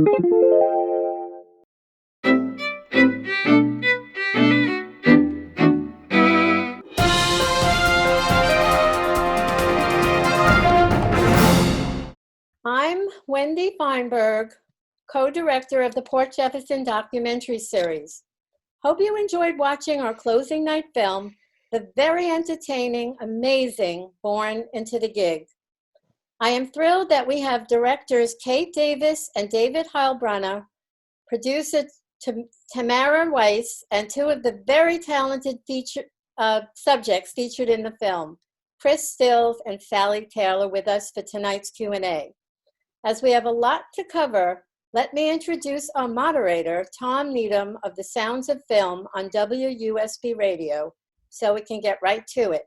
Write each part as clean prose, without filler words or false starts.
I'm Wendy Feinberg, co-director of the Port Jefferson Documentary Series. Hope you enjoyed watching our closing night film, the very entertaining, amazing Born into the Gig. I am thrilled that we have directors Kate Davis and David Heilbroner, producer Tamara Weiss, and two of the very talented subjects featured in the film, Chris Stills and Sally Taylor, with us for tonight's Q&A. As we have a lot to cover, let me introduce our moderator, Tom Needham of the Sounds of Film on WUSB Radio, so we can get right to it.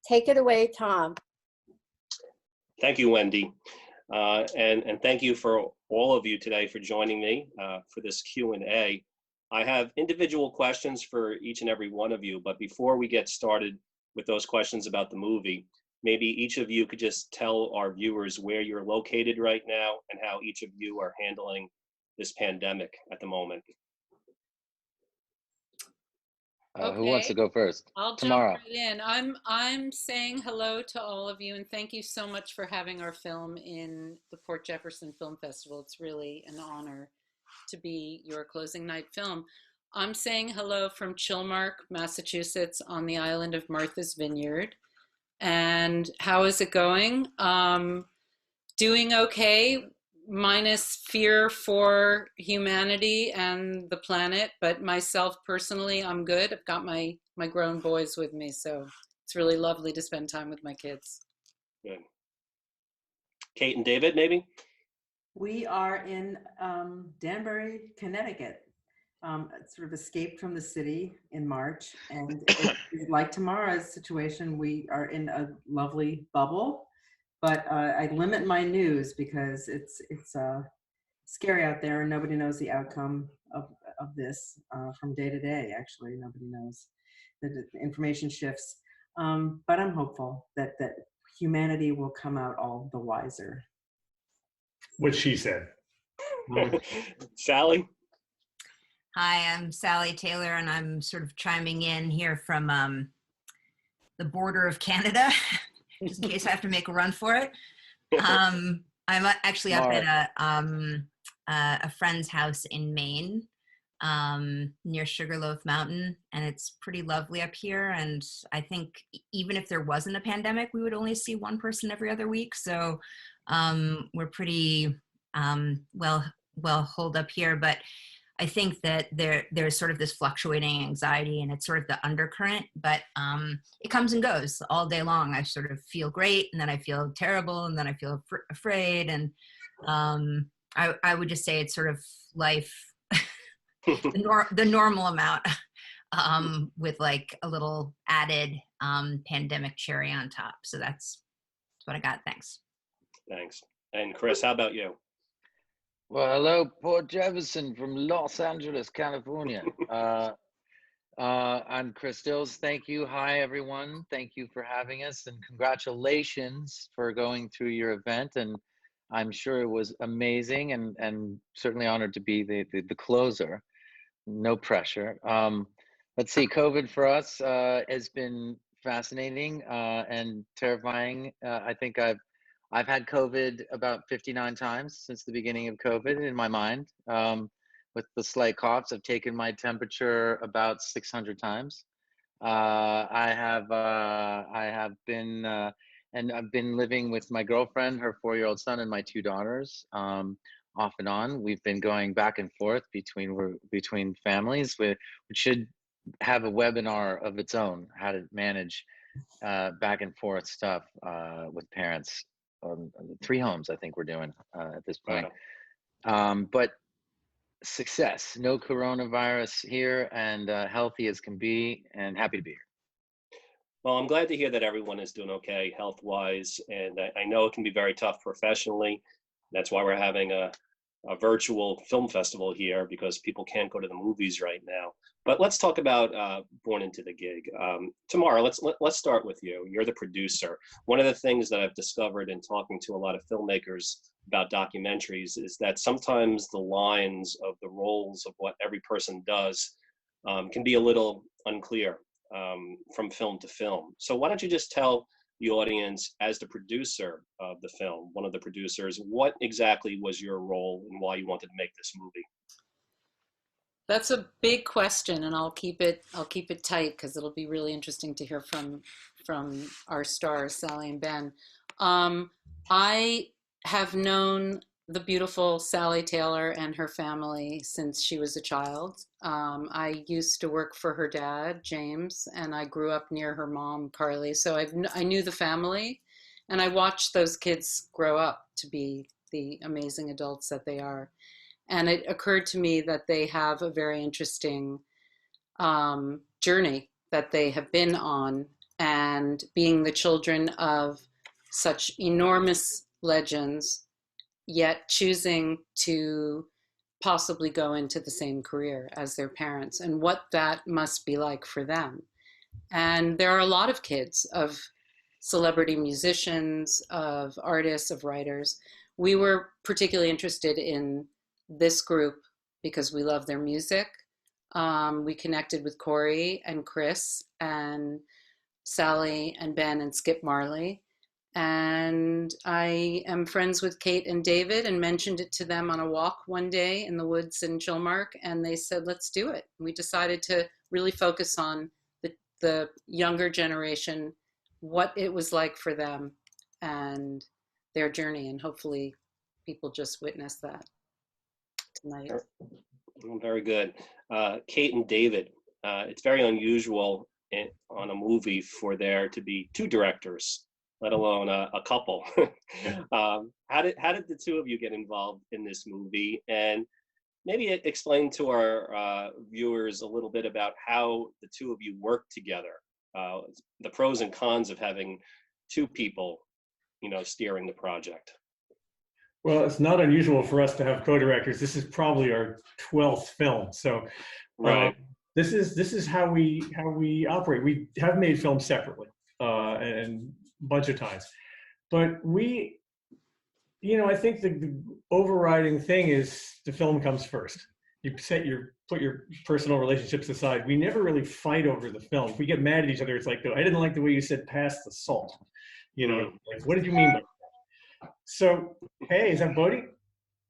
Take it away, Tom. Thank you, Wendy. And thank you for all of you today for joining me for this Q&A. I have individual questions for each and every one of you, but before we get started with those questions about the movie, maybe each of you could just tell our viewers where you're located right now and how each of you are handling this pandemic at the moment. Okay. Who wants to go first? I'll Tamara. jump right in. I'm saying hello to all of you, and thank you so much for having our film in the Port Jefferson Film Festival. It's really an honor to be your closing night film. I'm saying hello from Chilmark, Massachusetts, on the island of Martha's Vineyard. And how is it going? Doing okay, minus fear for humanity and the planet, but myself personally, I'm good. I've got my grown boys with me, so it's really lovely to spend time with my kids. Good. Kate and David, maybe? We are in Danbury, Connecticut. Sort of escaped from the city in March, and like Tamara's situation, we are in a lovely bubble, but I limit my news because it's scary out there and nobody knows the outcome of this from day to day. Actually, nobody knows. The information shifts, but I'm hopeful that humanity will come out all the wiser. What she said. Sally? Hi, I'm Sally Taylor, and I'm sort of chiming in here from the border of Canada, just in case I have to make a run for it. I'm actually up at a friend's house in Maine, near Sugarloaf Mountain, and it's pretty lovely up here. And I think even if there wasn't a pandemic, we would only see one person every other week. So we're pretty well holed up here, but I think that there's sort of this fluctuating anxiety, and it's sort of the undercurrent, but it comes and goes all day long. I sort of feel great, and then I feel terrible, and then I feel afraid. And I would just say it's sort of life, the normal amount, with like a little added pandemic cherry on top. So that's what I got. Thanks. Thanks. And Chris, how about you? Well, hello, Port Jefferson from Los Angeles, California. I'm Chris Stills. Thank you. Hi, everyone. Thank you for having us, and congratulations for going through your event. And I'm sure it was amazing, and certainly honored to be the closer. No pressure. Let's see, COVID for us has been fascinating and terrifying. I think I've had COVID about 59 times since the beginning of COVID in my mind. With the slight coughs, I've taken my temperature about 600 times. I have been, and I've been living with my girlfriend, her 4-year-old son, and my 2 daughters, off and on. We've been going back and forth between families. We should have a webinar of its own, how to manage back and forth stuff with parents. 3 homes, I think we're doing at this point. Wow. But success, no coronavirus here, and healthy as can be, and happy to be here. Well, I'm glad to hear that everyone is doing okay health-wise, and I know it can be very tough professionally. That's why we're having a a virtual film festival here because people can't go to the movies right now. But let's talk about Born into the Gig. Tamara, let's start with you. You're the producer. One of the things that I've discovered in talking to a lot of filmmakers about documentaries is that sometimes the lines of the roles of what every person does can be a little unclear from film to film. So why don't you just tell the audience, as the producer of the film, one of the producers, what exactly was your role and why you wanted to make this movie? That's a big question, and I'll keep it tight because it'll be really interesting to hear from our stars, Sally and Ben. I have known the beautiful Sally Taylor and her family since she was a child. I used to work for her dad, James, and I grew up near her mom, Carly. So I knew the family, and I watched those kids grow up to be the amazing adults that they are. And it occurred to me that they have a very interesting journey that they have been on, and being the children of such enormous legends, yet choosing to possibly go into the same career as their parents, and what that must be like for them. And there are a lot of kids of celebrity musicians, of artists, of writers. We were particularly interested in this group because we love their music. We connected with Corey and Chris and Sally and Ben and Skip Marley. And I am friends with Kate and David and mentioned it to them on a walk one day in the woods in Chilmark. And they said, let's do it. We decided to really focus on the younger generation, what it was like for them and their journey. And hopefully people just witness that tonight. Very good. Kate and David, it's very unusual on a movie for there to be two directors, let alone a couple. How did the two of you get involved in this movie? And maybe explain to our viewers a little bit about how the two of you work together, the pros and cons of having two people, steering the project. Well, it's not unusual for us to have co-directors. This is probably our 12th film, so right. This is how we operate. We have made films separately and a bunch of times, but I think the overriding thing is the film comes first. You put your personal relationships aside. We never really fight over the film. If we get mad at each other, it's like, I didn't like the way you said "pass the salt." Like, what did you mean by that? So, hey, is that Bodhi?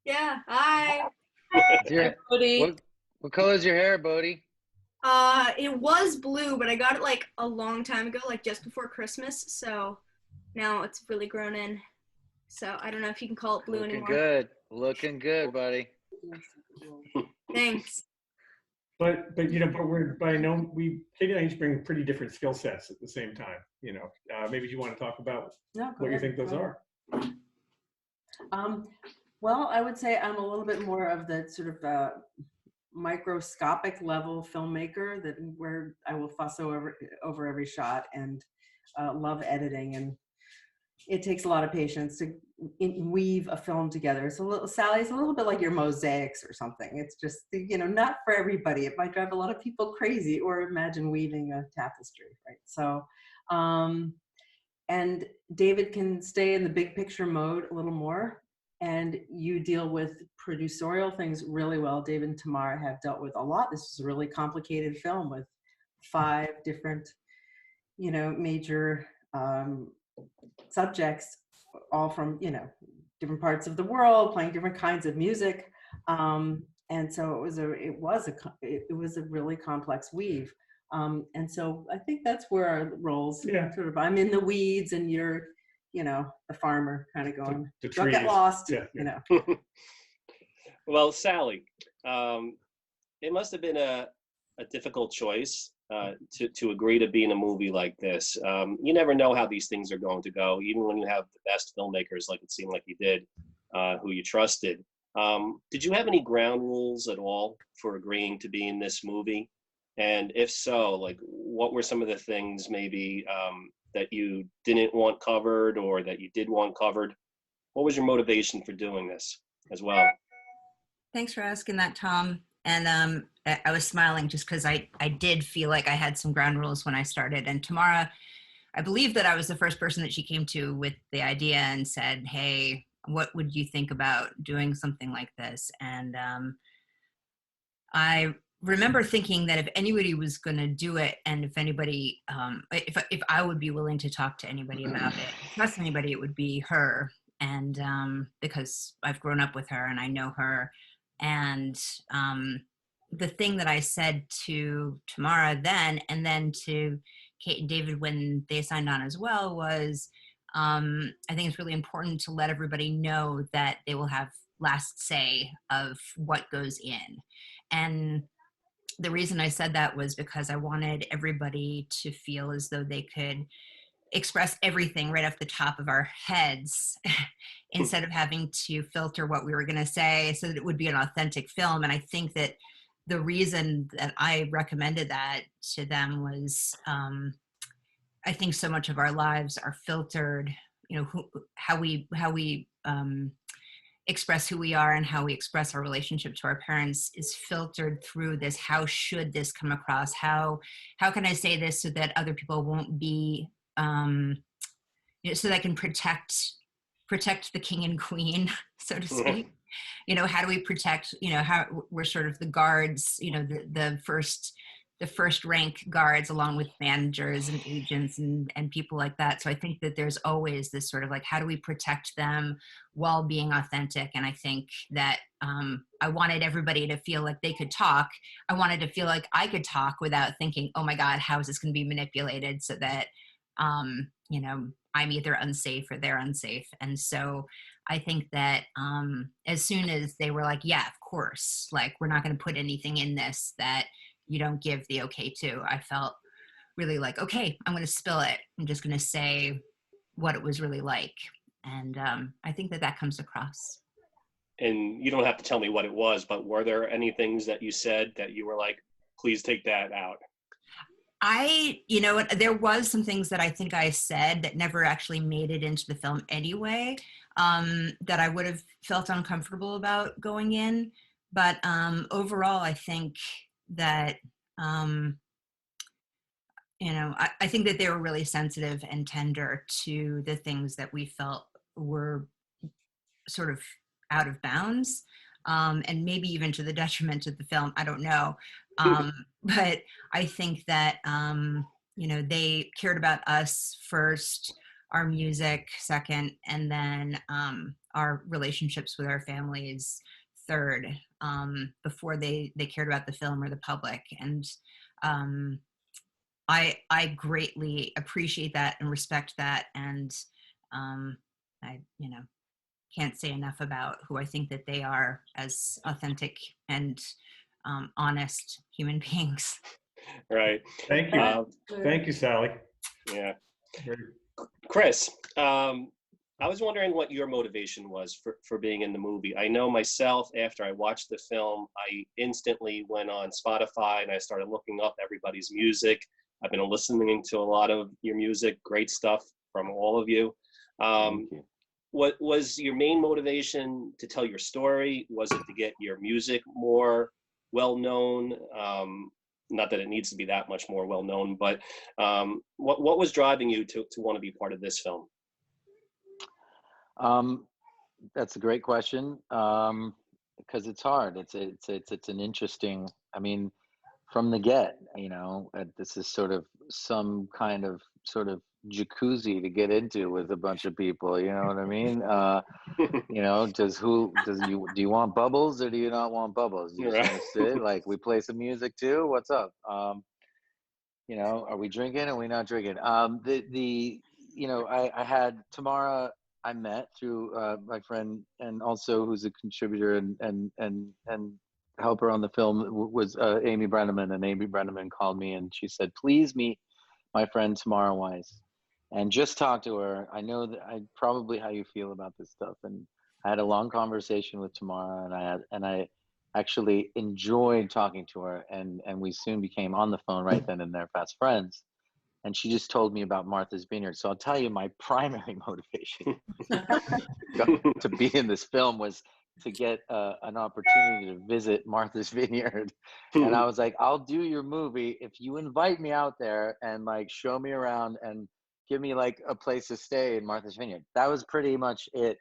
Yeah, hi. What color is your hair, Bodhi? It was blue, but I got it like a long time ago, like just before Christmas. So now it's really grown in. So I don't know if you can call it blue anymore. Looking good, buddy. Thanks. But Kate and I each bring pretty different skill sets at the same time. Maybe you want to talk about what you think those are. Well, I would say I'm a little bit more of the sort of microscopic level filmmaker where I will fuss over every shot and love editing, and it takes a lot of patience to weave a film together. So Sally's a little bit like your mosaics or something. It's just, not for everybody. It might drive a lot of people crazy, or imagine weaving a tapestry, right? So, and David can stay in the big picture mode a little more, and you deal with producerial things really well. David and Tamara have dealt with a lot. This is a really complicated film with 5 different, major subjects, all from, different parts of the world, playing different kinds of music. And so it was a really complex weave. And so I think that's where our roles sort of, I'm in the weeds and you're, the farmer kind of going, don't get lost, Well, Sally, it must have been a difficult choice to agree to be in a movie like this. You never know how these things are going to go, even when you have the best filmmakers, like it seemed like you did, who you trusted. Did you have any ground rules at all for agreeing to be in this movie? And if so, like, what were some of the things maybe that you didn't want covered or that you did want covered? What was your motivation for doing this as well? Thanks for asking that, Tom. And I was smiling just because I did feel like I had some ground rules when I started. And Tamara, I believe that I was the first person that she came to with the idea and said, hey, what would you think about doing something like this? And I remember thinking that if anybody was going to do it, and if anybody, if I would be willing to talk to anybody about it, trust anybody, it would be her. And because I've grown up with her and I know her. And the thing that I said to Tamara then, and then to Kate and David when they signed on as well, was I think it's really important to let everybody know that they will have last say of what goes in. And the reason I said that was because I wanted everybody to feel as though they could express everything right off the top of our heads instead of having to filter what we were going to say so that it would be an authentic film. And I think that the reason that I recommended that to them was I think so much of our lives are filtered, you know, how we express who we are and how we express our relationship to our parents is filtered through this. How should this come across? How can I say this so that other people won't be, you know, so that I can protect the king and queen, so to speak. You know, how do we protect, you know, how we're sort of the guards, you know, the first rank guards along with managers and agents and people like that. So I think that there's always this sort of like, how do we protect them while being authentic? And I think that I wanted everybody to feel like they could talk. I wanted to feel like I could talk without thinking, oh my God, how is this going to be manipulated so that, you know, I'm either unsafe or they're unsafe. And so I think that as soon as they were like, yeah, of course, like we're not going to put anything in this that you don't give the okay to, I felt really like, okay, I'm going to spill it. I'm just going to say what it was really like. And I think that comes across. And you don't have to tell me what it was, but were there any things that you said that you were like, please take that out? You know, there was some things that I think I said that never actually made it into the film anyway, that I would have felt uncomfortable about going in. But overall, I think that, you know, I think that they were really sensitive and tender to the things that we felt were sort of out of bounds, and maybe even to the detriment of the film. I don't know. But I think that, you know, they cared about us first, our music second, and then our relationships with our families third, before they cared about the film or the public. And I greatly appreciate that and respect that. And I, you know, can't say enough about who I think that they are as authentic and honest human beings. Right. Thank you. Thank you, Sally. Yeah. Chris, I was wondering what your motivation was for being in the movie. I know myself, after I watched the film, I instantly went on Spotify and I started looking up everybody's music. I've been listening to a lot of your music, great stuff from all of you. Thank you. What was your main motivation to tell your story? Was it to get your music more well-known? Not that it needs to be that much more well-known, but what was driving you to want to be part of this film? That's a great question, because it's hard. It's an interesting, I mean, from the get, you know, this is sort of some kind of sort of jacuzzi to get into with a bunch of people, you know what I mean? You know, do you want bubbles or do you not want bubbles? You just want to sit, like, we play some music too? What's up? You know, are we drinking? Are we not drinking? You know, I had Tamara, I met through my friend, and also who's a contributor and helper on the film, was Amy Brenneman. And Amy Brenneman called me and she said, please meet my friend Tamara Weiss and just talk to her. I know that probably how you feel about this stuff. And I had a long conversation with Tamara, and I actually enjoyed talking to her, and we soon became, on the phone right then and there, fast friends. And she just told me about Martha's Vineyard. So I'll tell you, my primary motivation to be in this film was to get an opportunity to visit Martha's Vineyard. And I was like, I'll do your movie if you invite me out there and like show me around and give me like a place to stay in Martha's Vineyard. That was pretty much it.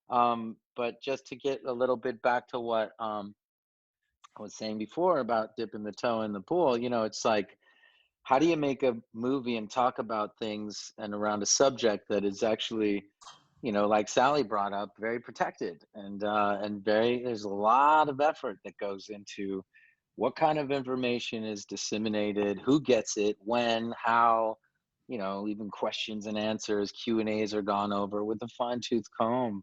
But just to get a little bit back to what I was saying before about dipping the toe in the pool, you know, it's like, how do you make a movie and talk about things and around a subject that is actually, you know, like Sally brought up, very protected and there's a lot of effort that goes into what kind of information is disseminated, who gets it, when, how, you know, even questions and answers, Q&As are gone over with a fine-tooth comb.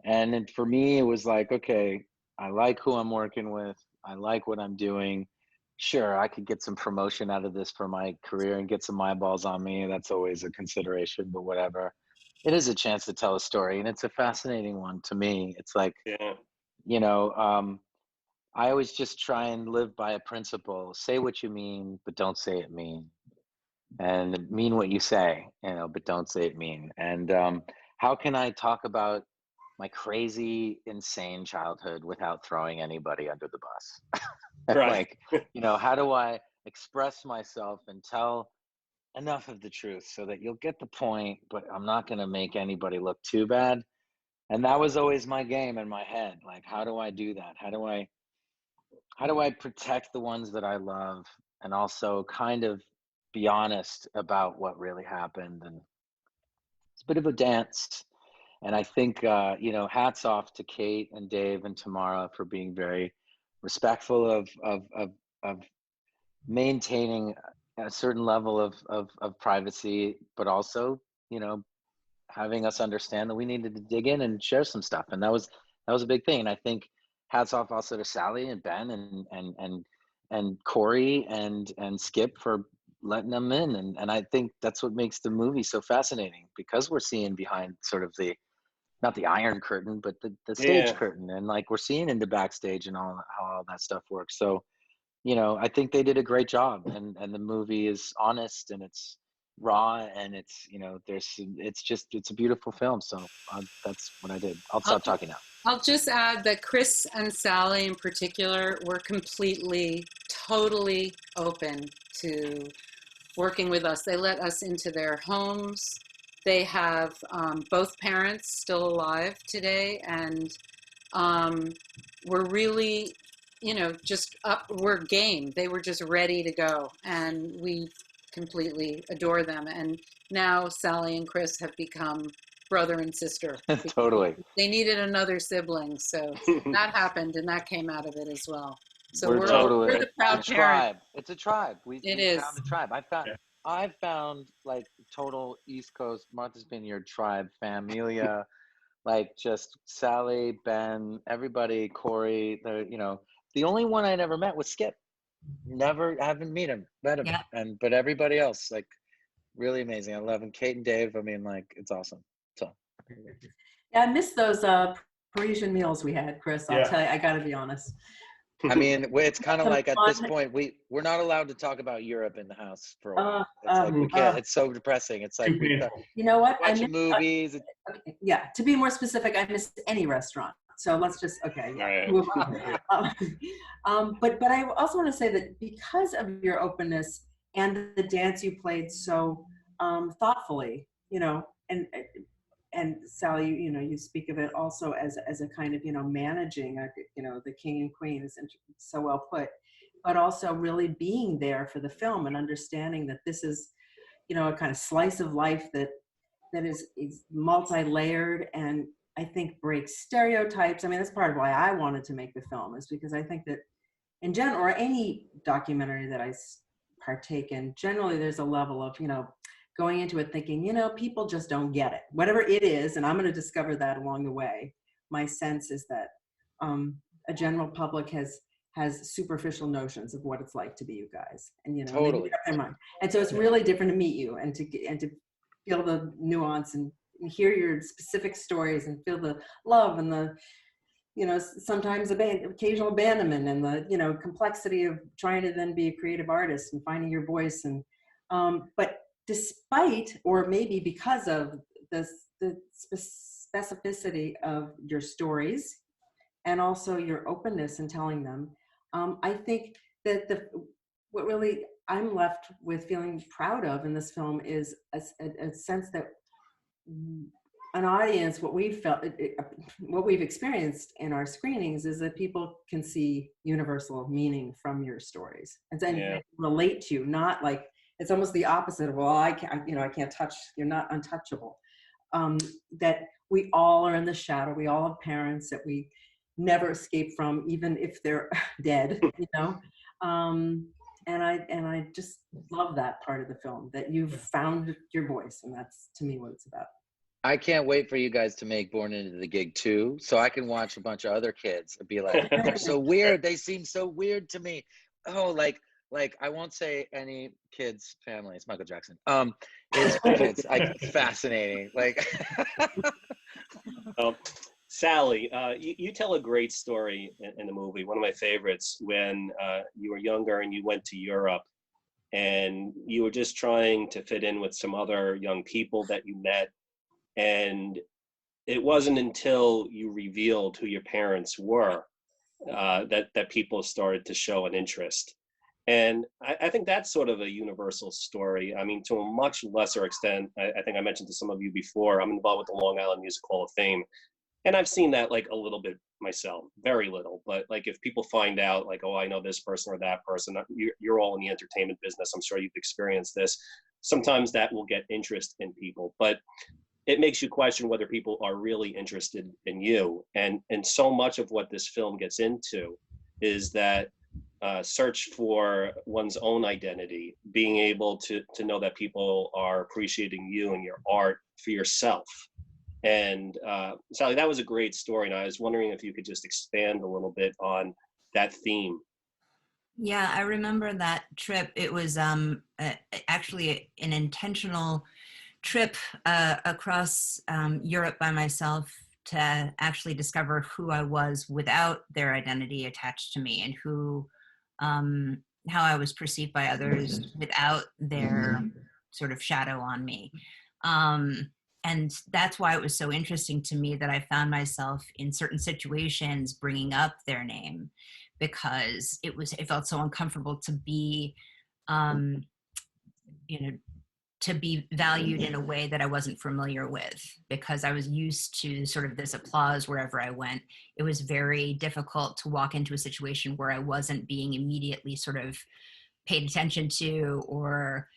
And for me, it was like, okay, I like who I'm working with. I like what I'm doing. Sure, I could get some promotion out of this for my career and get some eyeballs on me. That's always a consideration, but whatever. It is a chance to tell a story, and it's a fascinating one to me. It's like, you know, I always just try and live by a principle: say what you mean, but don't say it mean, and mean what you say, you know, but don't say it mean. And how can I talk about my crazy, insane childhood without throwing anybody under the bus? Right. Like, you know, how do I express myself and tell enough of the truth so that you'll get the point, but I'm not going to make anybody look too bad? And that was always my game in my head. Like, how do I do that? How do I protect the ones that I love and also kind of be honest about what really happened? And it's a bit of a dance. And I think, you know, hats off to Kate and Dave and Tamara for being very respectful of maintaining a certain level of privacy, but also, you know, having us understand that we needed to dig in and share some stuff. And that was a big thing. And I think hats off also to Sally and Ben and Corey and Skip for letting them in. And I think that's what makes the movie so fascinating, because we're seeing behind sort of not the Iron Curtain, but the stage curtain, and like we're seeing into backstage and how all that stuff works. So, you know, I think they did a great job, and the movie is honest and it's raw and it's, you know, it's a beautiful film. So that's what I did. I'll stop talking now. I'll just add that Chris and Sally in particular were completely, totally open to working with us. They let us into their homes. They have both parents still alive today, and we're really, you know, just we're game. They were just ready to go, and we completely adore them. And now Sally and Chris have become brother and sister. Totally. They needed another sibling, so that happened, and that came out of it as well. So we're the proud tribe. It's a tribe. We is. found a tribe. I've found like total East Coast Martha's Vineyard tribe, familia, like just Sally, Ben, everybody, Corey. You know, the only one I never met was Skip. Haven't met him. Yeah. But everybody else, like, really amazing. I love him. Kate and Dave. I mean, like, it's awesome. So. Yeah, I miss those Parisian meals we had, Chris. I'll tell you, I got to be honest. I mean, it's kind of like at this point, we're not allowed to talk about Europe in the house for a while. It's like we can't. It's so depressing. It's like you know what? I miss movies. Yeah, to be more specific, I miss any restaurant. So let's just move on. But I also want to say that because of your openness and the dance you played so thoughtfully, you know, and Sally, you know, you speak of it also as a kind of, you know, managing, you know, the king and queen is so well put, but also really being there for the film and understanding that this is, you know, a kind of slice of life that is multi-layered and I think breaks stereotypes. I mean, that's part of why I wanted to make the film, is because I think that in general, or any documentary that I partake in, generally there's a level of, you know, going into it thinking, you know, people just don't get it, whatever it is. And I'm going to discover that along the way. My sense is that a general public has superficial notions of what it's like to be you guys. And, you know, totally. And so it's really different to meet you and to feel the nuance and hear your specific stories and feel the love and the, you know, sometimes occasional abandonment and the, you know, complexity of trying to then be a creative artist and finding your voice. And, but despite, or maybe because of the specificity of your stories and also your openness in telling them. I think that what really I'm left with feeling proud of in this film is a sense that an audience, what we've felt, what we've experienced in our screenings is that people can see universal meaning from your stories and then relate to you, not like, it's almost the opposite of, well, I can't touch, you're not untouchable. That we all are in the shadow. We all have parents that we never escape from, even if they're dead, you know? And I just love that part of the film, that you've found your voice, and that's, to me, what it's about. I can't wait for you guys to make Born Into the Gig too, so I can watch a bunch of other kids and be like, they're so weird. They seem so weird to me. Oh, like I won't say any kids' family. It's Michael Jackson. It's kids. It's fascinating. Like, Sally, you tell a great story in the movie. One of my favorites, when you were younger and you went to Europe, and you were just trying to fit in with some other young people that you met. And it wasn't until you revealed who your parents were that people started to show an interest. And I think that's sort of a universal story. I mean, to a much lesser extent, I think I mentioned to some of you before, I'm involved with the Long Island Music Hall of Fame. And I've seen that like a little bit myself, very little. But like if people find out like, oh, I know this person or that person, you're all in the entertainment business. I'm sure you've experienced this. Sometimes that will get interest in people. But it makes you question whether people are really interested in you. And so much of what this film gets into is that search for one's own identity, being able to know that people are appreciating you and your art for yourself. And Sally, that was a great story. And I was wondering if you could just expand a little bit on that theme. Yeah, I remember that trip. It was actually an intentional trip across Europe by myself to actually discover who I was without their identity attached to me, and who, how I was perceived by others without their sort of shadow on me. And that's why it was so interesting to me that I found myself in certain situations bringing up their name, because it felt so uncomfortable to be, to be valued in a way that I wasn't familiar with, because I was used to sort of this applause wherever I went. It was very difficult to walk into a situation where I wasn't being immediately sort of paid attention to, or,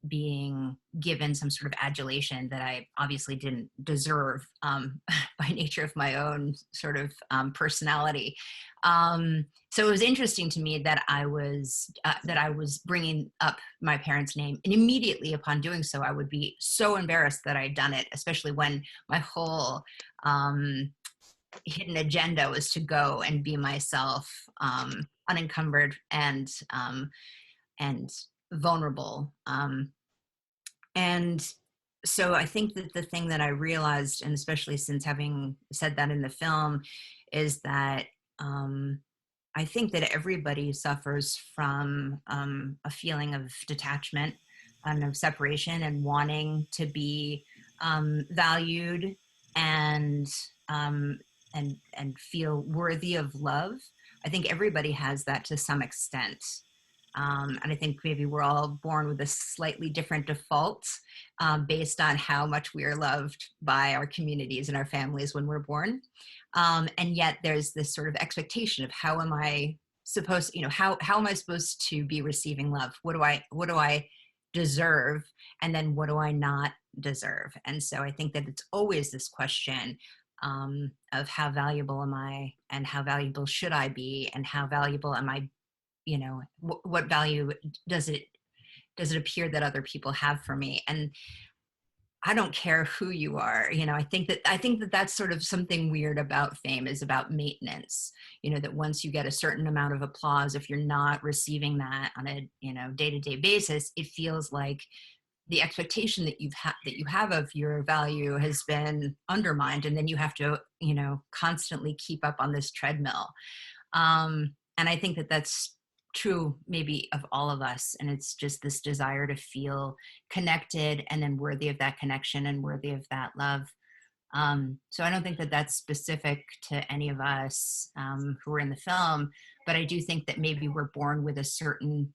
being given some sort of adulation that I obviously didn't deserve by nature of my own sort of personality. So it was interesting to me that I was bringing up my parents' name, and immediately upon doing so, I would be so embarrassed that I'd done it, especially when my whole hidden agenda was to go and be myself, unencumbered and vulnerable. And so I think that the thing that I realized, and especially since having said that in the film, is that I think that everybody suffers from a feeling of detachment and of separation, and wanting to be valued and feel worthy of love. I think everybody has that to some extent. And I think maybe we're all born with a slightly different default based on how much we are loved by our communities and our families when we're born. And yet there's this sort of expectation of how am I supposed, how am I supposed to be receiving love? What do I deserve? And then what do I not deserve? And so I think that it's always this question of how valuable am I, and how valuable should I be, and how valuable am I, what value does it appear that other people have for me? And I don't care who you are. I think that that's sort of something weird about fame, is about maintenance. That once you get a certain amount of applause, if you're not receiving that on a day-to-day basis, it feels like the expectation that you have of your value has been undermined, and then you have to constantly keep up on this treadmill. And I think that that's true maybe of all of us, and it's just this desire to feel connected, and then worthy of that connection and worthy of that love. So I don't think that that's specific to any of us who are in the film, but I do think that maybe we're born with a certain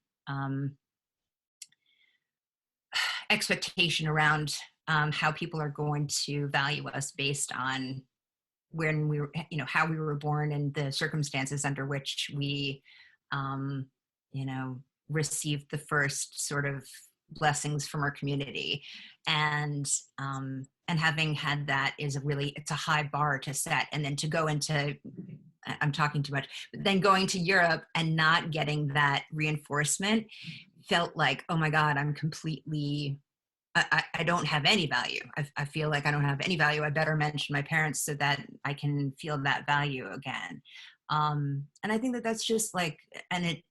expectation around how people are going to value us based on when we were, how we were born and the circumstances under which we, received the first sort of blessings from our community. And having had that it's a high bar to set. And then to go into, I'm talking too much, but then going to Europe and not getting that reinforcement felt like, oh my God, I'm completely, I don't have any value. I feel like I don't have any value. I better mention my parents so that I can feel that value again. And I think that that's just like, and it,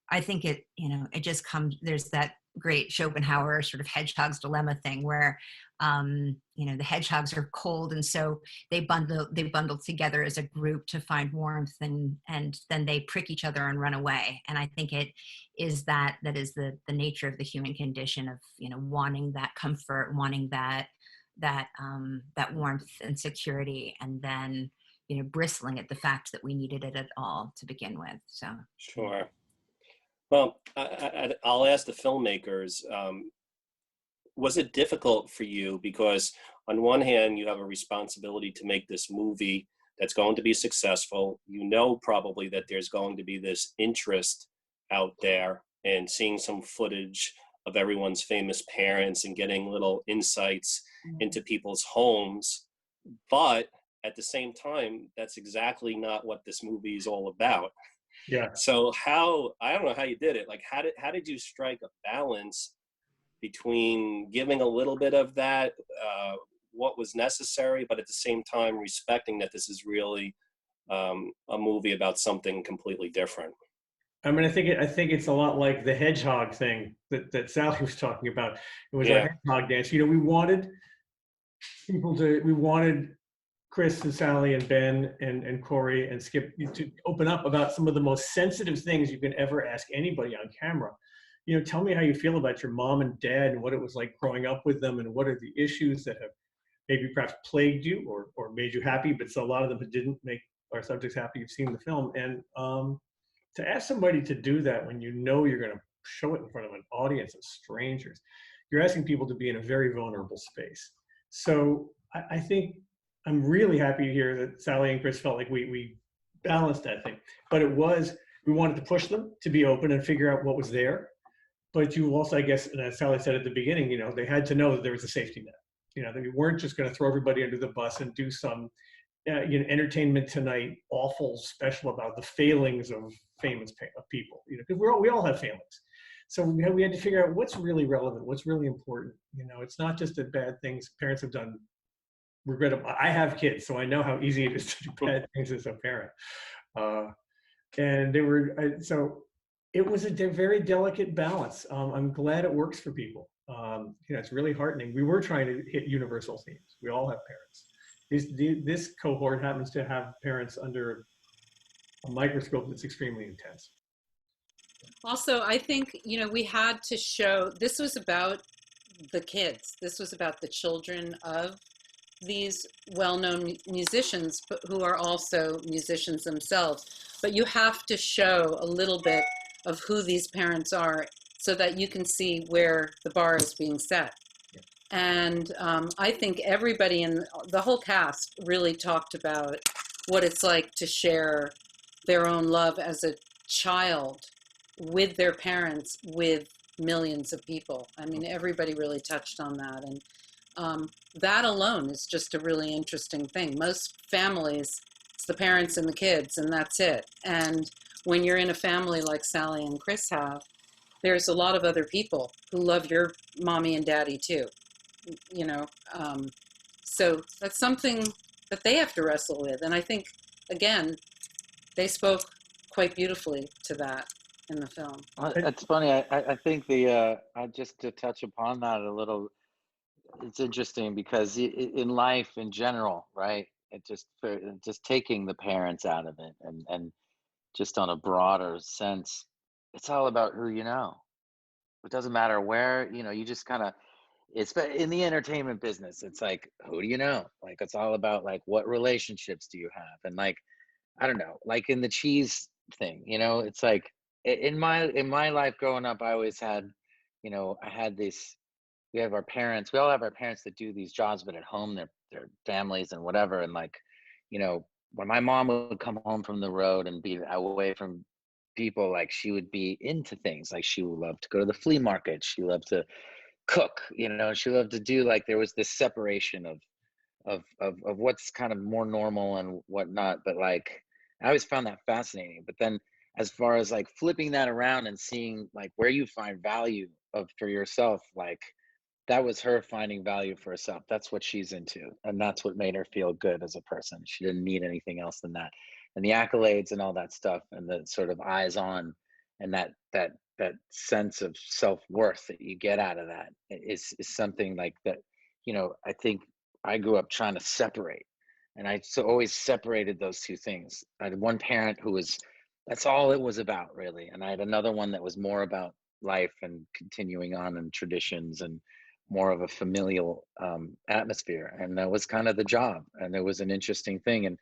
I think it, it just comes, there's that great Schopenhauer sort of hedgehog's dilemma thing where, the hedgehogs are cold. And so they bundle together as a group to find warmth and then they prick each other and run away. And I think it is that is the nature of the human condition of, wanting that comfort, wanting that warmth and security, and then, bristling at the fact that we needed it at all to begin with. So. Sure. Well, I'll ask the filmmakers, was it difficult for you? Because on one hand, you have a responsibility to make this movie that's going to be successful. Probably that there's going to be this interest out there and seeing some footage of everyone's famous parents and getting little insights into people's homes. But at the same time, that's exactly not what this movie is all about. Yeah. So I don't know how you did it. Like, how did you strike a balance between giving a little bit of that, what was necessary, but at the same time respecting that this is really a movie about something completely different? I mean, I think it's a lot like the hedgehog thing that Sally was talking about. It was our hedgehog dance. We wanted we wanted Chris and Sally and Ben and Corey and Skip to open up about some of the most sensitive things you can ever ask anybody on camera. Tell me how you feel about your mom and dad and what it was like growing up with them, and what are the issues that have maybe perhaps plagued you or made you happy, but a lot of them didn't make our subjects happy. You've seen the film. And to ask somebody to do that when you're going to show it in front of an audience of strangers, you're asking people to be in a very vulnerable space. So I think I'm really happy to hear that Sally and Chris felt like we balanced that thing. But we wanted to push them to be open and figure out what was there. But you also, I guess, and as Sally said at the beginning, they had to know that there was a safety net. That we weren't just going to throw everybody under the bus and do some Entertainment Tonight awful special about the failings of famous people, because we all have failings. So we had to figure out what's really relevant, what's really important. It's not just the bad things parents have done. Regrettable. I have kids, so I know how easy it is to do bad things as a parent. And they were, so it was a very delicate balance. I'm glad it works for people. It's really heartening. We were trying to hit universal themes. We all have parents. This cohort happens to have parents under a microscope that's extremely intense. Also, I think, we had to show, this was about the kids. This was about the children of these well-known musicians, but who are also musicians themselves. But you have to show a little bit of who these parents are so that you can see where the bar is being set. Yeah. And I think everybody in the whole cast really talked about what it's like to share their own love as a child with their parents, with millions of people. I mean, everybody really touched on that. And that alone is just a really interesting thing. Most families, it's the parents and the kids, and that's it. And when you're in a family like Sally and Chris have, there's a lot of other people who love your mommy and daddy too. So that's something that they have to wrestle with. And I think, again, they spoke quite beautifully to that in the film. It's funny. I think just to touch upon that a little, it's interesting because in life in general, right? Just taking the parents out of it and just on a broader sense, it's all about who you know. It doesn't matter where, you just kind of, it's in the entertainment business. It's like, who do you know? Like, it's all about like, what relationships do you have? And like, I don't know, like in the cheese thing, you know, it's like in my life growing up, I always had, you know, I had this, we have our parents, we all have our parents that do these jobs, but at home, their families and whatever. And like, you know, when my mom would come home from the road and be away from people, like she would be into things. Like she would love to go to the flea market. She loved to cook, you know, she loved to do, like, there was this separation of what's kind of more normal and whatnot. But like, I always found that fascinating. But then as far as like flipping that around and seeing like where you find value of for yourself, like that was her finding value for herself. That's what she's into. And that's what made her feel good as a person. She didn't need anything else than that. And the accolades and all that stuff and the sort of eyes on and that sense of self-worth that you get out of that is something like that, you know, I think I grew up trying to separate. And I so always separated those two things. I had one parent who was, that's all it was about really. And I had another one that was more about life and continuing on and traditions and more of a familial atmosphere. And that was kind of the job. And it was an interesting thing. And,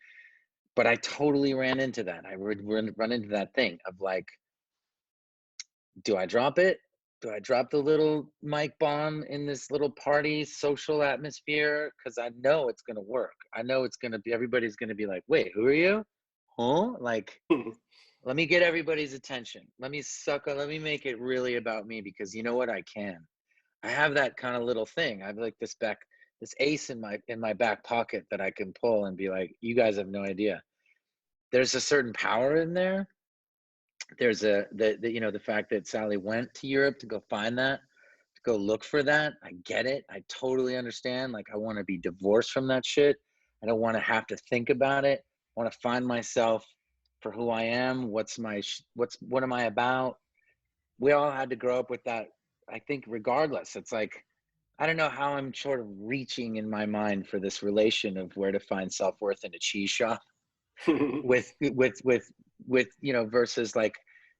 but I totally ran into that. I would run into that thing of like, do I drop it? Do I drop the little mic bomb in this little party social atmosphere? Because I know it's going to work. I know it's going to be, everybody's going to be like, wait, who are you? Huh? Like, let me get everybody's attention. Let me make it really about me, because you know what? I can. I have that kind of little thing. I have like this ace in my back pocket that I can pull and be like, you guys have no idea. There's a certain power in there. There's you know, the fact that Sally went to Europe to go find that, to go look for that. I get it. I totally understand. Like, I want to be divorced from that shit. I don't want to have to think about it. I want to find myself for who I am. What am I about? We all had to grow up with that. I think regardless, it's like, I don't know how I'm sort of reaching in my mind for this relation of where to find self-worth in a cheese shop with you know, versus like,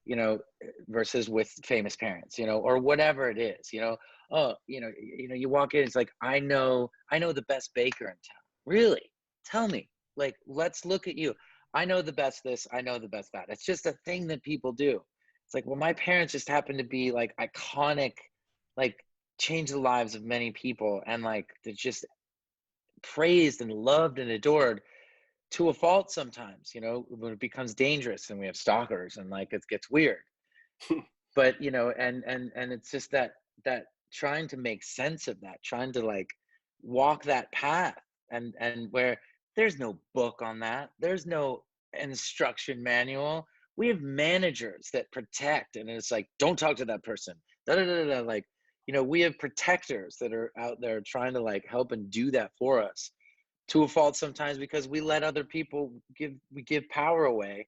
you know, versus with famous parents, you know, or whatever it is, you know. Oh, you know, you walk in, it's like, I know the best baker in town. Really? Tell me. Like, let's look at you. I know the best this, I know the best that. It's just a thing that people do. It's like, well, my parents just happen to be like iconic, like change the lives of many people, and like they're just praised and loved and adored to a fault sometimes, you know, when it becomes dangerous and we have stalkers and like it gets weird. But you know, and it's just that trying to make sense of that, trying to like walk that path, and where there's no book on that, there's no instruction manual. We have managers that protect, and it's like, don't talk to that person, da, da, da, da, like, you know, we have protectors that are out there trying to like help and do that for us, to a fault sometimes, because we let other people give power away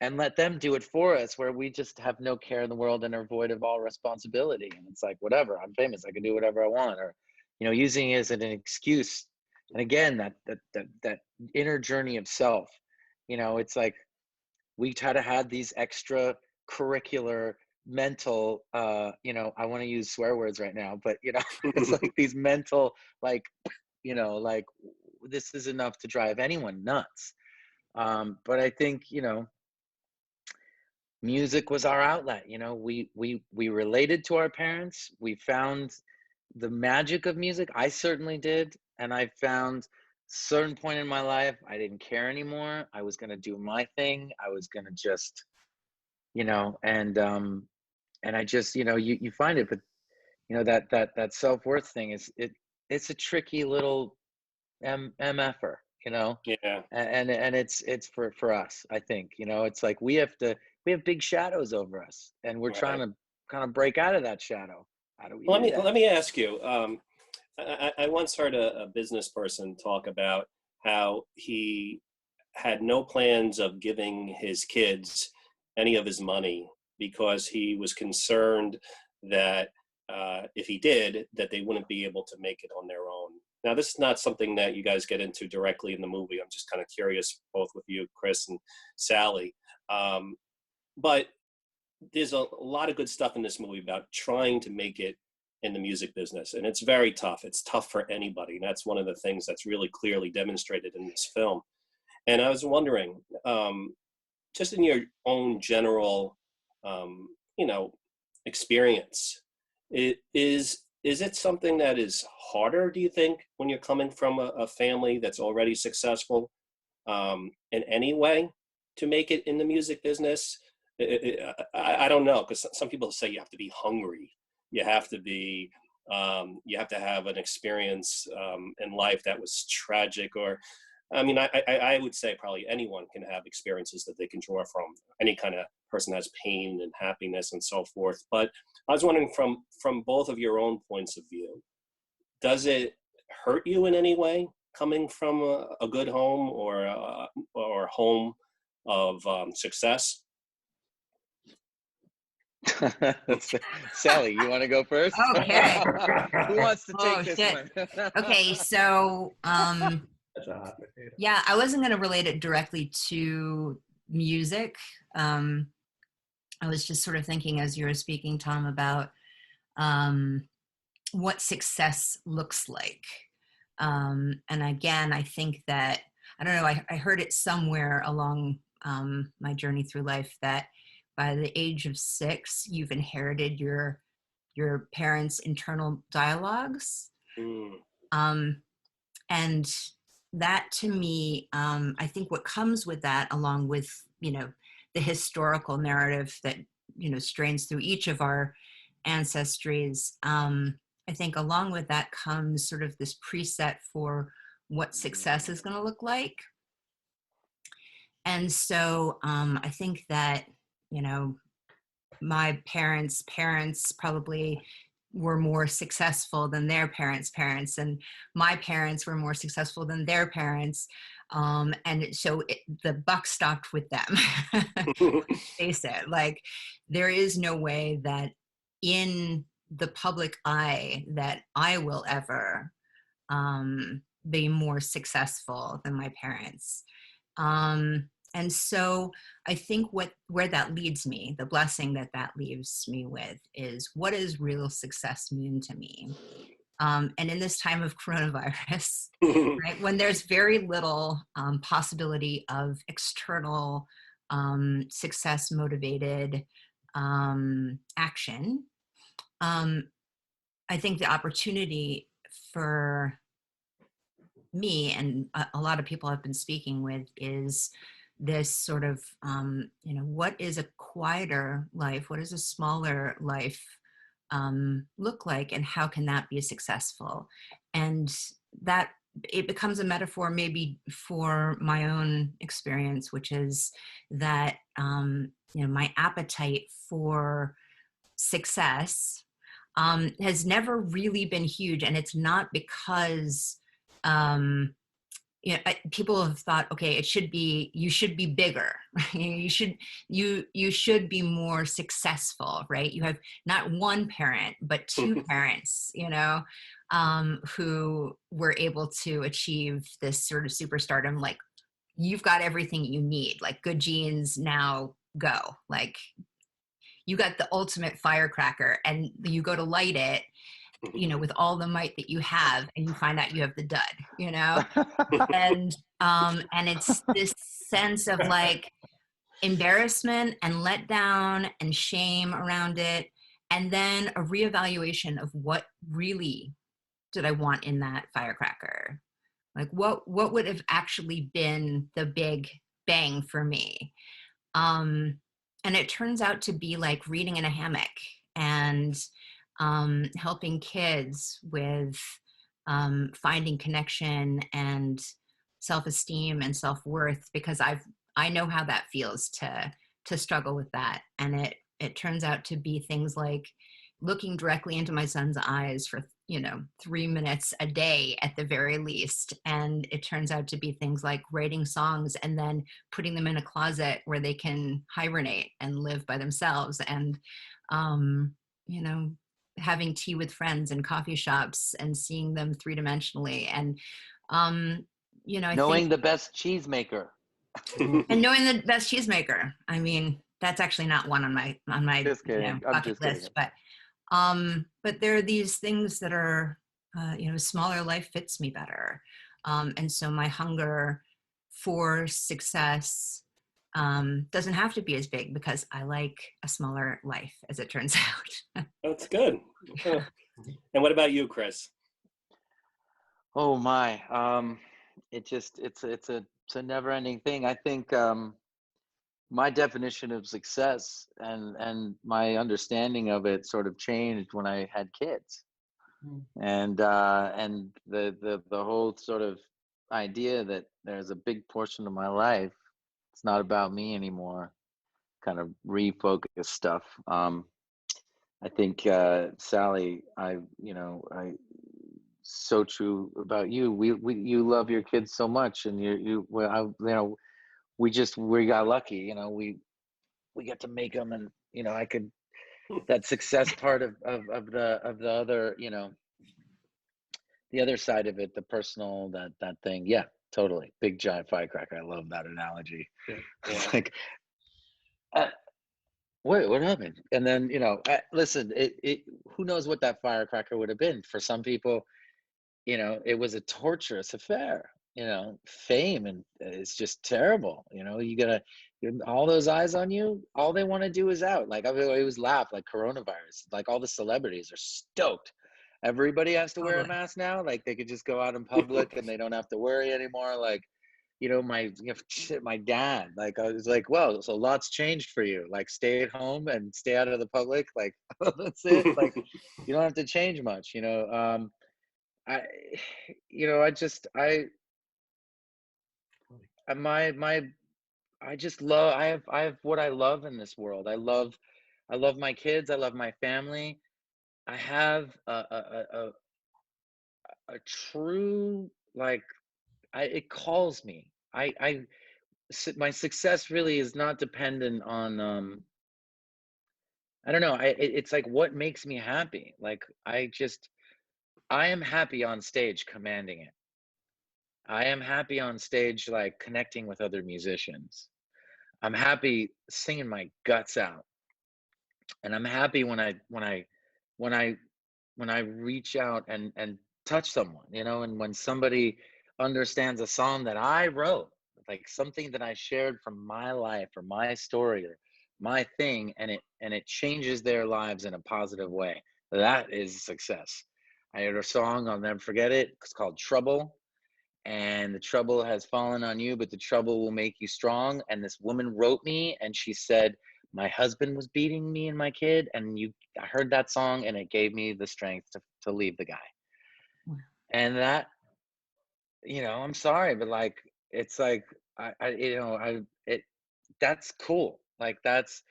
and let them do it for us, where we just have no care in the world and are void of all responsibility. And it's like, whatever, I'm famous, I can do whatever I want, or, you know, using it as an excuse. And again, that inner journey of self, you know, it's like, we try to have these extra curricular mental, you know, I want to use swear words right now, but you know, it's like these mental, like, you know, like, this is enough to drive anyone nuts. But I think, you know, music was our outlet. You know, we related to our parents. We found the magic of music. I certainly did. And I found certain point in my life, I didn't care anymore. I was going to do my thing. I was going to just, you know, and I just, you know, you find it, but you know, that self-worth thing is, it's a tricky little MFer, you know. Yeah. And it's for us, I think, you know, it's like we have big shadows over us, and we're trying to kind of break out of that shadow. How do we do that? Let me ask you, I once heard a business person talk about how he had no plans of giving his kids any of his money, because he was concerned that if he did, that they wouldn't be able to make it on their own. Now, this is not something that you guys get into directly in the movie. I'm just kind of curious, both with you, Chris and Sally. But there's a lot of good stuff in this movie about trying to make it in the music business, and it's very tough. It's tough for anybody, and that's one of the things that's really clearly demonstrated in this film. And I was wondering, just in your own general, experience, is it something that is harder, do you think, when you're coming from a family that's already successful in any way to make it in the music business? I don't know, because some people say you have to be hungry. You have to be, you have to have an experience in life that was tragic, or, I mean, I would say probably anyone can have experiences that they can draw from. Any kind of person has pain and happiness and so forth. But I was wondering, from both of your own points of view, does it hurt you in any way coming from a good home or a home of success? Sally, you want to go first? Okay. Who wants to take this shit. one? Okay, so That's a hot potato. yeah, I wasn't going to relate it directly to music. I was just sort of thinking as you were speaking, Tom, about what success looks like. And again, I think that, I don't know, I heard it somewhere along my journey through life that by the age of 6, you've inherited your parents' internal dialogues. And that, to me, I think what comes with that, along with, the historical narrative that, strains through each of our ancestries, I think along with that comes sort of this preset for what success is going to look like. And so I think that, my parents' probably were more successful than their parents, and my parents were more successful than their parents. And so the buck stopped with them. Face it, like, there is no way that in the public eye that I will ever be more successful than my parents. And so I think where that leads me, the blessing that leaves me with, is what does real success mean to me? And in this time of coronavirus, right, when there's very little possibility of external success motivated action, I think the opportunity for me and a lot of people I've been speaking with is this sort of, what is a quieter life? What does a smaller life look like? And how can that be successful? And that it becomes a metaphor maybe for my own experience, which is that, my appetite for success has never really been huge. And it's not because, people have thought, okay, you should be bigger. you should be more successful, right? You have not one parent, but 2 parents, who were able to achieve this sort of superstardom. Like, you've got everything you need, like, good genes, now go. Like, you got the ultimate firecracker, and you go to light it, with all the might that you have, and you find out you have the dud, and it's this sense of, like, embarrassment and letdown and shame around it. And then a reevaluation of what really did I want in that firecracker? Like, what would have actually been the big bang for me? And it turns out to be like reading in a hammock and helping kids with finding connection and self-esteem and self-worth, because I know how that feels to struggle with that. And it turns out to be things like looking directly into my son's eyes for 3 minutes a day at the very least. And it turns out to be things like writing songs and then putting them in a closet where they can hibernate and live by themselves, and having tea with friends in coffee shops and seeing them 3-dimensionally, and knowing the best cheesemaker. And knowing the best cheesemaker. I mean, that's actually not one on my just kidding. bucket list, but But there are these things that are, smaller life fits me better. And so my hunger for success doesn't have to be as big because I like a smaller life, as it turns out. That's good. Okay. And what about you, Chris? Oh my, it's a never-ending thing. I think my definition of success and my understanding of it sort of changed when I had kids, and the whole sort of idea that there's a big portion of my life it's not about me anymore, kind of refocus stuff. I think Sally, so true about you. You love your kids so much, and we got lucky. We get to make them, and I could that success part of the other, the other side of it, the personal, that thing. Yeah, totally. Big giant firecracker. I love that analogy. Yeah. It's like, what happened? And then listen, it who knows what that firecracker would have been for some people. It was a torturous affair. Fame, and it's just terrible. All those eyes on you, all they want to do is out. Like, I always laugh, like coronavirus, like all the celebrities are stoked. Everybody has to wear a mask now. Like, they could just go out in public and they don't have to worry anymore. Like, my dad, like, I was like, well, so lots changed for you. Like, stay at home and stay out of the public. Like, that's it. Like, you don't have to change much, I just love, I have what I love in this world. I love my kids. I love my family. I have a true, like, it calls me. My success really is not dependent on, I don't know. It's like, what makes me happy? Like, I am happy on stage commanding it. I am happy on stage, like, connecting with other musicians. I'm happy singing my guts out. And I'm happy when I reach out and touch someone, and when somebody understands a song that I wrote, like something that I shared from my life or my story or my thing, and it changes their lives in a positive way. That is success. I heard a song, I'll never forget it. It's called Trouble. And the trouble has fallen on you, but the trouble will make you strong. And this woman wrote me, and she said, my husband was beating me and my kid, and I heard that song, and it gave me the strength to leave the guy. Wow. And that, I'm sorry, but like, it's like, that's cool. Like, that's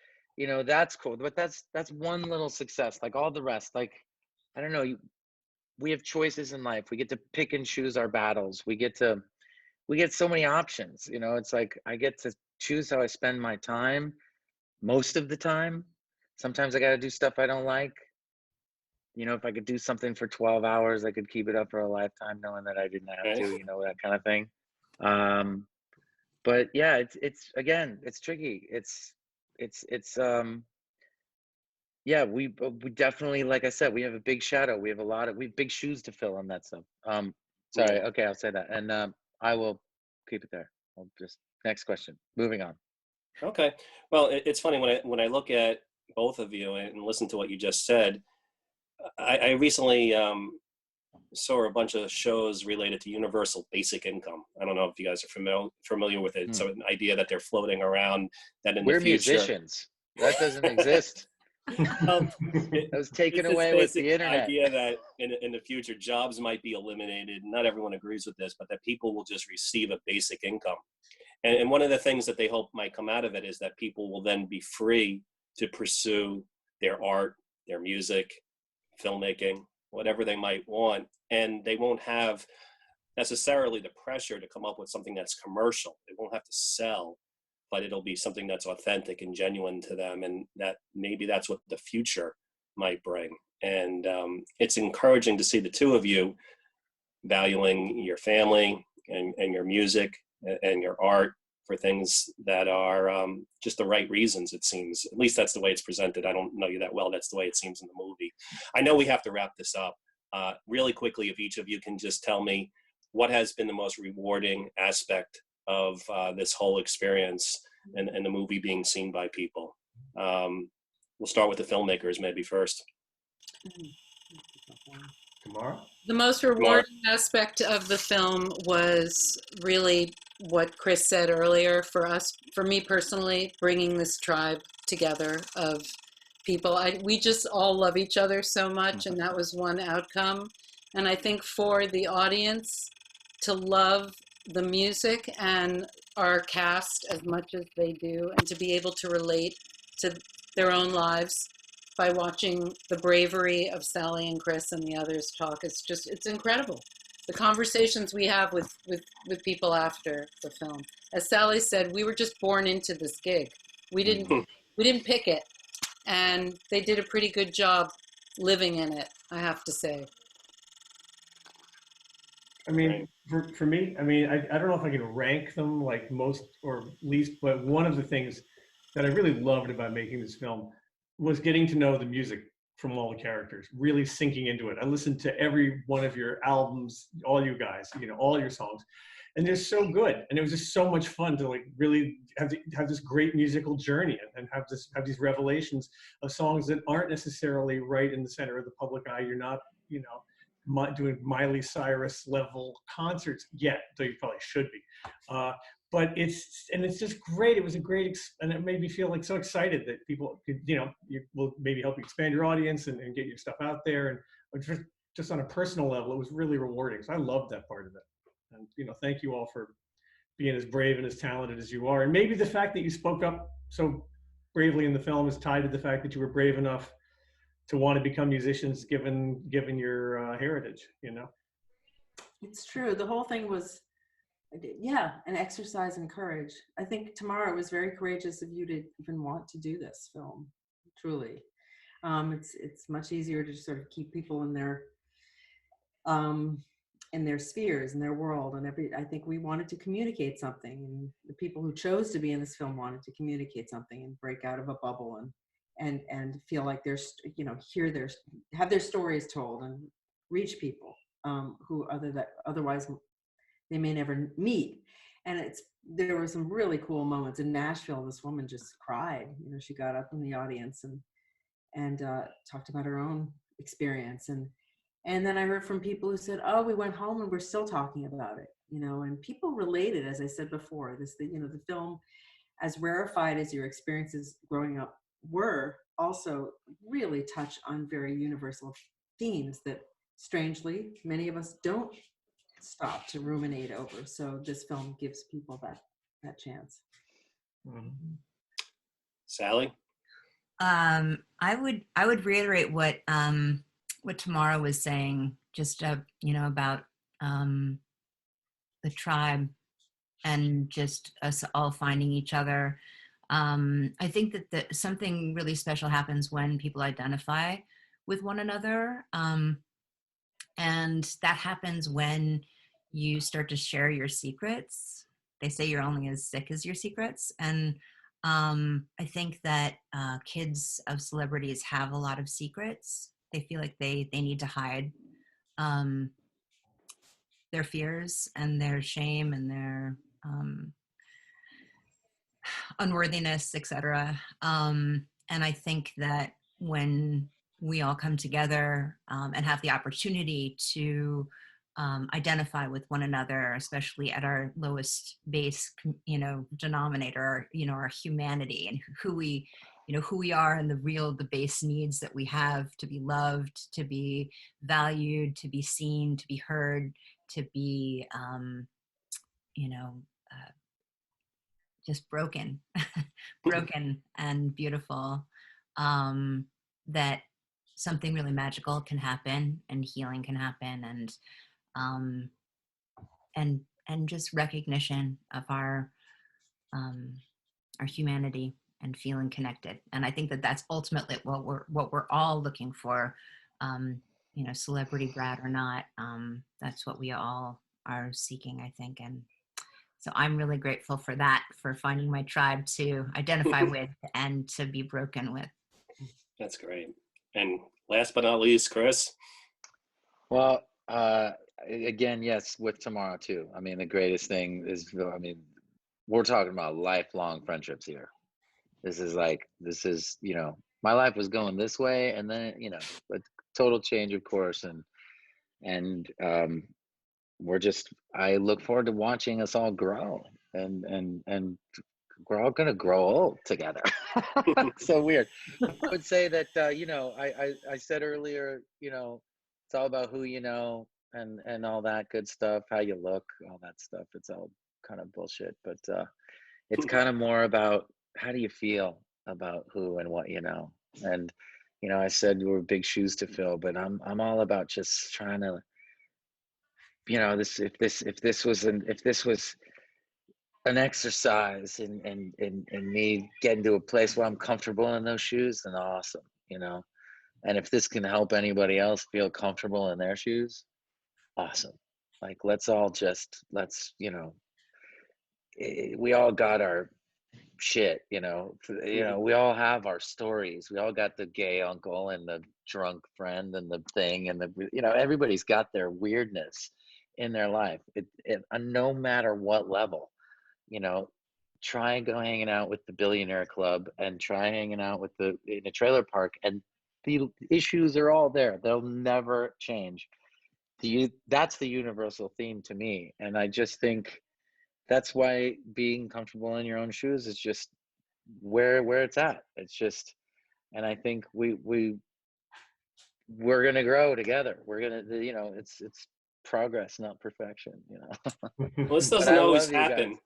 cool. But that's one little success. Like, all the rest, like, I don't know, we have choices in life. We get to pick and choose our battles. We get so many options. It's like, I get to choose how I spend my time most of the time. Sometimes I got to do stuff I don't like. If I could do something for 12 hours, I could keep it up for a lifetime knowing that I didn't have to, that kind of thing. But yeah, it's again, it's tricky. Yeah, we definitely, like I said, we have a big shadow. We have big shoes to fill on that stuff. Sorry. Yeah. Okay, I'll say that, and I will keep it there. I'll just next question. Moving on. Okay. Well, it's funny when I look at both of you and listen to what you just said. I recently saw a bunch of shows related to universal basic income. I don't know if you guys are familiar with it. So an idea that they're floating around that in We're the future. Musicians. That doesn't exist. That was taken away with the internet. Idea that in the future jobs might be eliminated. Not everyone agrees with this, but that people will just receive a basic income. And one of the things that they hope might come out of it is that people will then be free to pursue their art, their music, filmmaking, whatever they might want. And they won't have necessarily the pressure to come up with something that's commercial. They won't have to sell, but it'll be something that's authentic and genuine to them. And that maybe that's what the future might bring. And it's encouraging to see the two of you valuing your family and your music and your art for things that are just the right reasons, it seems. At least that's the way it's presented. I don't know you that well. That's the way it seems in the movie. I know we have to wrap this up. Really quickly, if each of you can just tell me what has been the most rewarding aspect of this whole experience and the movie being seen by people. We'll start with the filmmakers maybe first. Tamara? The most rewarding aspect of the film was really what Chris said earlier for us, for me personally, bringing this tribe together of people. We just all love each other so much, and that was one outcome. And I think for the audience to love the music and our cast as much as they do, and to be able to relate to their own lives by watching the bravery of Sally and Chris and the others talk, it's incredible. The conversations we have with people after the film. As Sally said, we were just born into this gig. We didn't pick it, and they did a pretty good job living in it, I have to say. I mean, for me, I mean, I don't know if I can rank them like most or least, but one of the things that I really loved about making this film was getting to know the music from all the characters, really sinking into it. I listened to every one of your albums, all you guys, you know, all your songs, and they're so good. And it was just so much fun to like really have this great musical journey and have these revelations of songs that aren't necessarily right in the center of the public eye. You're not, you know, doing Miley Cyrus level concerts yet, though you probably should be. But it's just great. It was a great, and it made me feel like so excited that people could, you know, you will maybe help you expand your audience and get your stuff out there. And just on a personal level, it was really rewarding. So I loved that part of it. And, you know, thank you all for being as brave and as talented as you are. And maybe the fact that you spoke up so bravely in the film is tied to the fact that you were brave enough to want to become musicians, given your heritage, you know? It's true. The whole thing was, yeah, an exercise in courage. I think Tamara, was very courageous of you to even want to do this film. Truly, it's much easier to sort of keep people in their spheres, in their world, and I think we wanted to communicate something, and the people who chose to be in this film wanted to communicate something and break out of a bubble and feel like there's, you know, have their stories told and reach people who otherwise they may never meet. And there were some really cool moments in Nashville. This woman just cried. You know, she got up in the audience and talked about her own experience. And then I heard from people who said, "Oh, we went home and we're still talking about it." You know, and people related, as I said before. The film, as rarefied as your experiences growing up were, also really touch on very universal themes that, strangely, many of us don't stop to ruminate over. So this film gives people that chance. Mm-hmm. Sally? I would reiterate what Tamara was saying, just you know, about the tribe and just us all finding each other. I think that something really special happens when people identify with one another, and that happens when you start to share your secrets. They say you're only as sick as your secrets. And I think that kids of celebrities have a lot of secrets. They feel like they need to hide their fears and their shame and their unworthiness, etc. And I think that when we all come together and have the opportunity to identify with one another, especially at our lowest base, you know, denominator, you know, our humanity and who we are, and the base needs that we have to be loved, to be valued, to be seen, to be heard, to be, you know, just broken and beautiful, that something really magical can happen and healing can happen, and just recognition of our humanity and feeling connected. And I think that that's ultimately what we're all looking for, you know, celebrity brat or not. That's what we all are seeking, I think. And So I'm really grateful for that, for finding my tribe to identify with and to be broken with. That's great. And last but not least, Chris. Well, again, yes, with Tamara too. I mean, the greatest thing is, I mean, we're talking about lifelong friendships here. This is, you know, my life was going this way, and then, you know, a total change of course, and I look forward to watching us all grow, and we're all gonna grow old together. So weird. I would say that you know, I said earlier, you know, it's all about who you know, and all that good stuff, how you look, all that stuff. It's all kind of bullshit, but it's kind of more about how do you feel about who and what you know. And you know, I said we're big shoes to fill, but I'm all about just trying to, you know, if this was an exercise and me getting to a place where I'm comfortable in those shoes, then awesome, you know. And if this can help anybody else feel comfortable in their shoes, awesome. Like let's, you know, we all got our shit, you know, we all have our stories. We all got the gay uncle and the drunk friend and the thing and the, you know, everybody's got their weirdness in their life. No matter what level, you know, try and go hanging out with the billionaire club and try hanging out with in a trailer park, and the issues are all there. They'll never change. That's the universal theme to me. And I just think that's why being comfortable in your own shoes is just where it's at. It's just, and I think we're gonna grow together. We're gonna, you know, it's progress, not perfection, you know. Well, this doesn't always happen.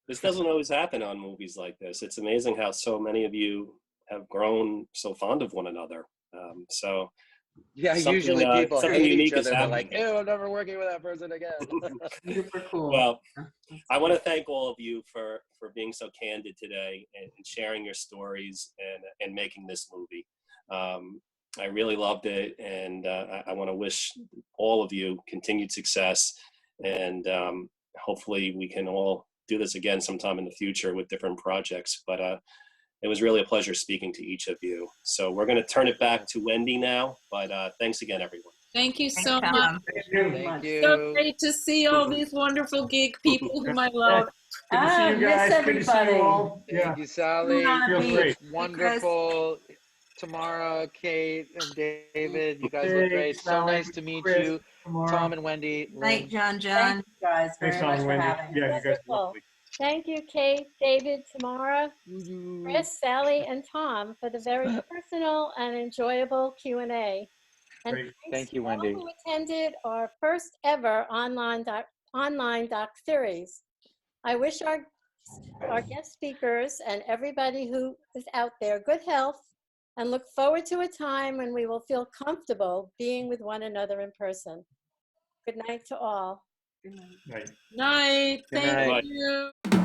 This doesn't always happen on movies like this. It's amazing how so many of you have grown so fond of one another. So yeah, usually people something hate unique each other. is They're like, happening. ew, I'm never working with that person again. Super cool. Well, I want to thank all of you for being so candid today and sharing your stories and making this movie. I really loved it, and I want to wish all of you continued success, and hopefully we can all do this again sometime in the future with different projects. But it was really a pleasure speaking to each of you. So we're going to turn it back to Wendy now, but thanks again, everyone. Thank you so Thanks, much. Tom. Thank you. So great to see all these wonderful geek people whom I love. Good to see you guys. Good to see you all. Thank you, Sally. Feels great. Wonderful. Tamara, Kate, and David, you guys look Hey, great. So Sally, nice to meet Chris, you. Tamara. Tom and Wendy. Lynn. Night, John. Thank you guys very Thanks, much Tom and for Wendy. having me. Yeah, you guys are Wonderful. lovely. Thank you, Kate, David, Tamara, Woo-hoo. Chris, Sally, and Tom for the very personal and enjoyable Q&A. And Great. Thank you, to all Wendy. who attended our first ever online doc series. I wish our guest speakers and everybody who is out there good health, and look forward to a time when we will feel comfortable being with one another in person. Good night to all. Good night. Night. Night. Good Thank night. you.